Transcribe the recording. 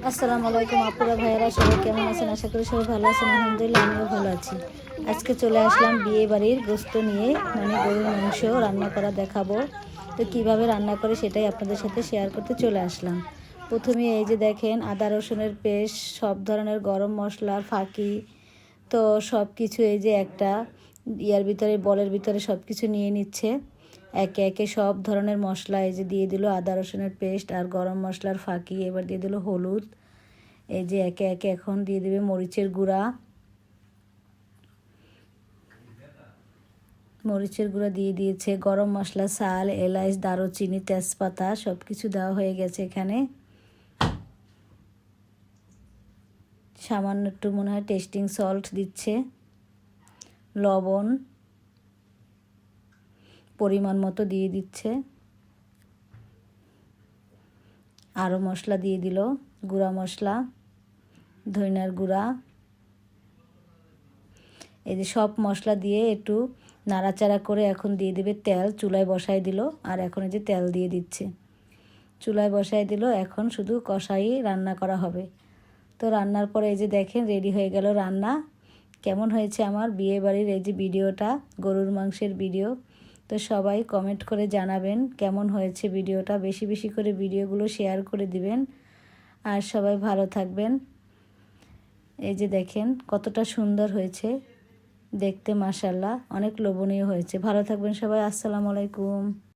আসসালামু আলাইকুম আপুরা ভাইয়েরা, সবাই কেমন আছেন? আশা করি সবাই ভালো আছেন। আলহামদুলিল্লাহ আমিও ভালো আছি। আজকে চলে আসলাম বিয়ে বাড়ির গোস্ত নিয়ে, মানে গরুর মাংস রান্না করা দেখাবো। তো কিভাবে রান্না করে সেটাই আপনাদের সাথে শেয়ার করতে চলে আসলাম। প্রথমে এই যে দেখেন, আদা রসুনের পেস্ট, সব ধরনের গরম মশলার ফাঁকি, তো সব কিছু এই যে একটা ইয়ার ভিতরে, বলের ভিতরে সব কিছু নিয়ে নিচ্ছে। একে একে সব ধরনের মশলা এই যে দিয়ে দিল, আদা রসুনের পেস্ট আর গরম মশলার ফাঁকি। এবার দিয়ে দিল হলুদ। এই যে একে একে এখন দিয়ে দেবে মরিচের গুঁড়া। মরিচের গুঁড়া দিয়ে দিয়েছে, গরম মশলা, শাল, এলাচ, দারুচিনি, তেজপাতা সব কিছু দেওয়া হয়ে গেছে এখানে। সামান্য একটু মনে হয় টেস্টিং সল্ট দিচ্ছে, লবণ পরিমাণ মতো দিয়ে দিচ্ছে। আরও মশলা দিয়ে দিল, গুঁড়া মশলা, ধনিয়ার গুঁড়া। এই যে সব মশলা দিয়ে একটু নাড়াচাড়া করে এখন দিয়ে দেবে তেল। চুলায় বসায় দিল, আর এখন এই যে তেল দিয়ে দিচ্ছে। চুলায় বসায় দিল, এখন শুধু কষাই রান্না করা হবে। তো রান্নার পরে এই যে দেখেন রেডি হয়ে গেল রান্না। কেমন হয়েছে আমার বিয়ে বাড়ির এই যে ভিডিওটা, গরুর মাংসের ভিডিও। তো সবাই কমেন্ট করে জানাবেন কেমন হয়েছে ভিডিওটা। বেশি বেশি করে ভিডিওগুলো শেয়ার করে দিবেন, আর সবাই ভালো থাকবেন। এই যে দেখেন কতটা সুন্দর হয়েছে দেখতে, মাশাআল্লাহ অনেক লোভনীয় হয়েছে। ভালো থাকবেন সবাই। আসসালামু আলাইকুম।